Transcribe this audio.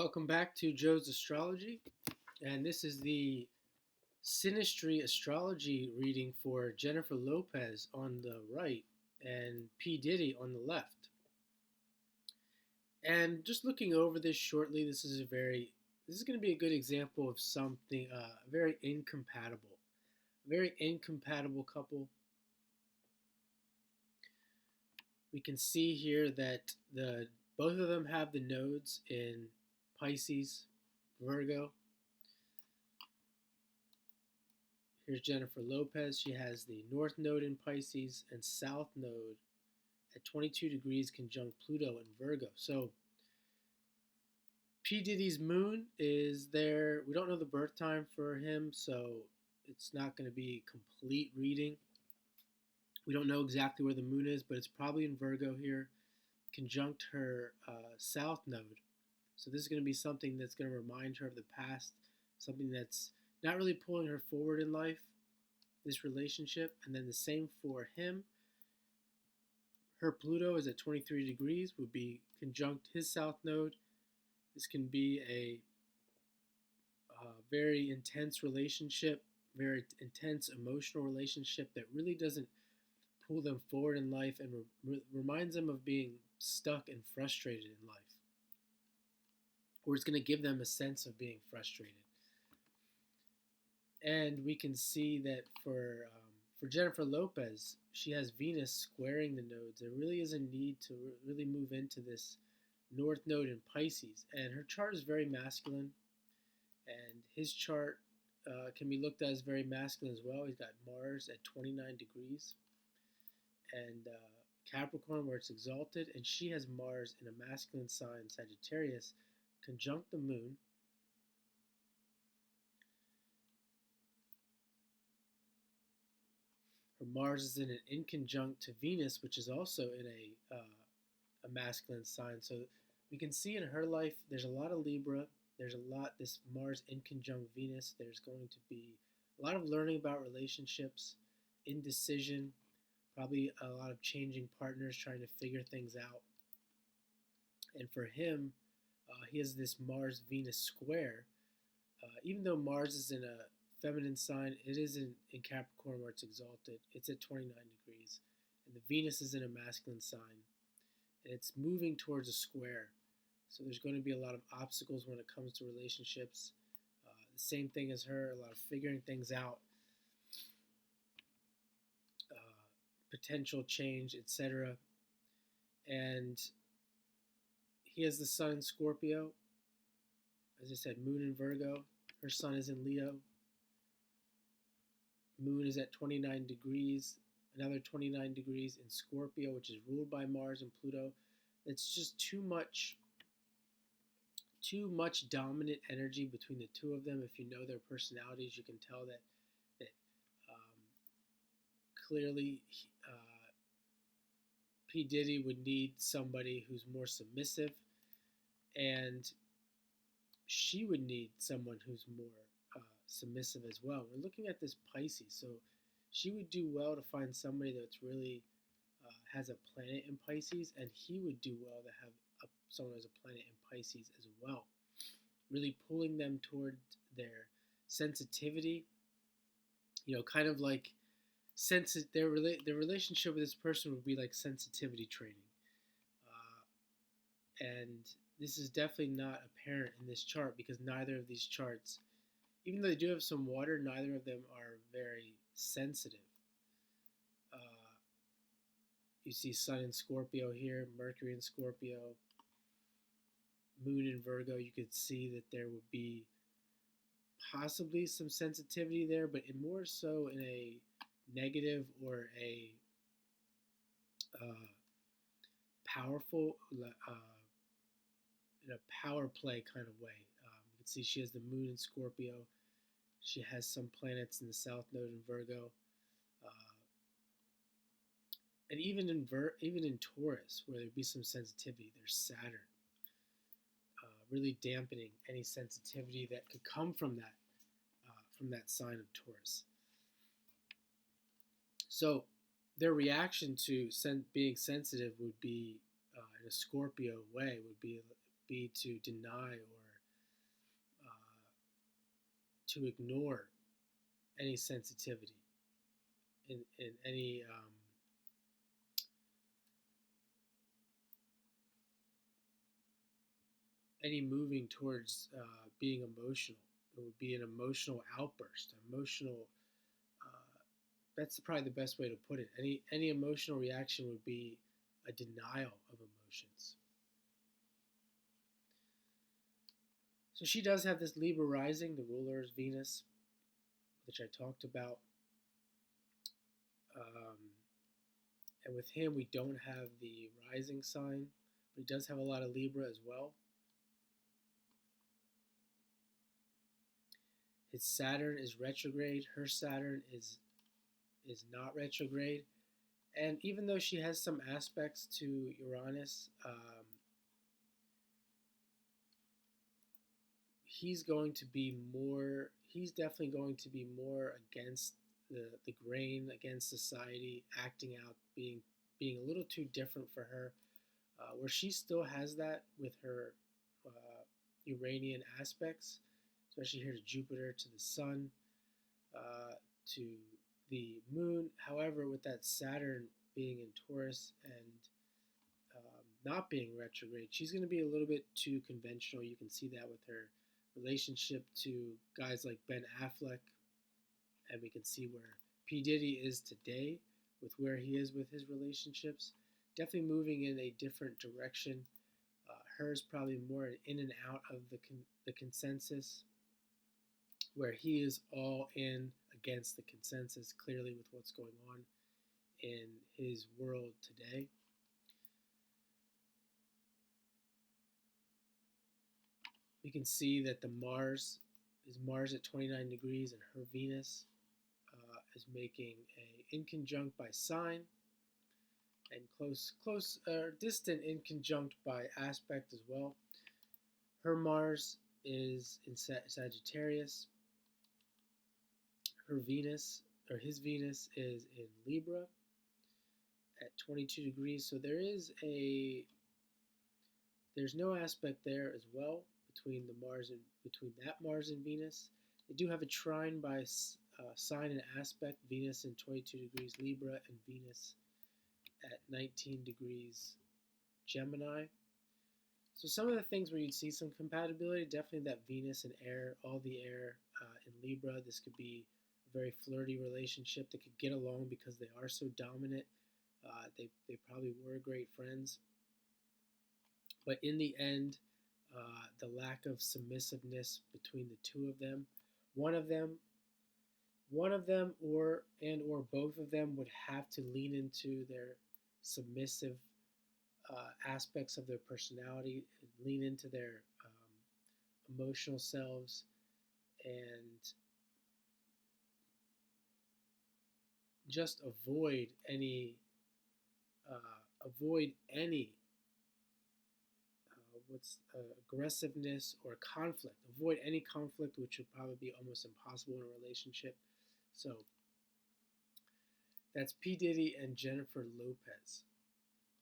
Welcome back to Joe's Astrology, and this is the Synastry astrology reading for Jennifer Lopez on the right and P. Diddy on the left. And just looking over this shortly, this is going to be a good example of something very incompatible couple. We can see here that the both of them have the nodes in Pisces, Virgo. Here's Jennifer Lopez. She has the North Node in Pisces and South Node at 22 degrees conjunct Pluto in Virgo. So P. Diddy's moon is there. We don't know the birth time for him, so it's not going to be a complete reading. We don't know exactly where the moon is, but it's probably in Virgo here, conjunct her South Node. So this is going to be something that's going to remind her of the past, something that's not really pulling her forward in life, this relationship. And then the same for him. Her Pluto is at 23 degrees, would be conjunct his South Node. This can be a very intense relationship, very intense emotional relationship that really doesn't pull them forward in life and reminds them of being stuck and frustrated in life. Or it's going to give them a sense of being frustrated. And we can see that for Jennifer Lopez, she has Venus squaring the nodes. There really is a need to really move into this North Node in Pisces. And her chart is very masculine. And his chart can be looked at as very masculine as well. He's got Mars at 29 degrees. And Capricorn, where it's exalted. And she has Mars in a masculine sign, Sagittarius, conjunct the moon. Her Mars is in an inconjunct to Venus, which is also in a masculine sign. So we can see in her life there's a lot of Libra. There's a lot, this Mars inconjunct Venus. There's going to be a lot of learning about relationships, indecision, probably a lot of changing partners, trying to figure things out. And for him, he has this Mars Venus square. Even though Mars is in a feminine sign, it is in Capricorn where it's exalted. It's at 29 degrees. And the Venus is in a masculine sign. And it's moving towards a square. So there's going to be a lot of obstacles when it comes to relationships. The same thing as her, a lot of figuring things out, potential change, etc. And he has the sun in Scorpio. As I said, moon in Virgo. Her sun is in Leo. Moon is at 29 degrees, another 29 degrees in Scorpio, which is ruled by Mars and Pluto. It's just too much dominant energy between the two of them. If you know their personalities, you can tell that clearly P. Diddy would need somebody who's more submissive, and she would need someone who's more submissive as well. We're looking at this Pisces, so she would do well to find somebody that's really has a planet in Pisces, and he would do well to have someone who has a planet in Pisces as well, really pulling them toward their sensitivity. You know, kind of like their relationship with this person would be like sensitivity training, and this is definitely not apparent in this chart because neither of these charts, even though they do have some water, neither of them are very sensitive. You see Sun in Scorpio here, Mercury in Scorpio, Moon in Virgo. You could see that there would be possibly some sensitivity there, but more so in a negative or a powerful, in a power play kind of way. You can see she has the Moon in Scorpio. She has some planets in the South Node in Virgo. And even in Taurus, where there'd be some sensitivity, there's Saturn, really dampening any sensitivity that could come from that sign of Taurus. So their reaction to being sensitive would be, in a Scorpio way, would be to deny or to ignore any sensitivity in any moving towards being emotional. It would be an emotional outburst, emotional. That's probably the best way to put it. Any emotional reaction would be a denial of emotions. So she does have this Libra rising, the ruler is Venus, which I talked about. Um, and with him, we don't have the rising sign, but he does have a lot of Libra as well. His Saturn is retrograde. Her Saturn is not retrograde. And even though she has some aspects to Uranus, he's going to be more. He's definitely going to be more against the grain, against society, acting out, being a little too different for her. Where she still has that with her Uranian aspects, especially here to Jupiter, to the Sun, to the Moon. However, with that Saturn being in Taurus and not being retrograde, she's going to be a little bit too conventional. You can see that with her relationship to guys like Ben Affleck, and we can see where P. Diddy is today with where he is with his relationships. Definitely moving in a different direction. Hers probably more in and out of the consensus, where he is all in against the consensus, clearly with what's going on in his world today. We can see that the Mars is Mars at 29 degrees, and her Venus is making a inconjunct by sign and distant inconjunct by aspect as well. Her Mars is in Sagittarius. Her Venus, or his Venus, is in Libra at 22 degrees. So there's no aspect there as well between that Mars and Venus. They do have a trine by sign and aspect, Venus in 22 degrees Libra and Venus at 19 degrees Gemini. So some of the things where you'd see some compatibility, definitely that Venus and air, all the air in Libra. This could be a very flirty relationship. They could get along because they are so dominant. They probably were great friends. But in the end, the lack of submissiveness between the two of them, one of them or both of them would have to lean into their submissive aspects of their personality, lean into their emotional selves, and just avoid any aggressiveness or conflict. Avoid any conflict, which would probably be almost impossible in a relationship. So that's P. Diddy and Jennifer Lopez.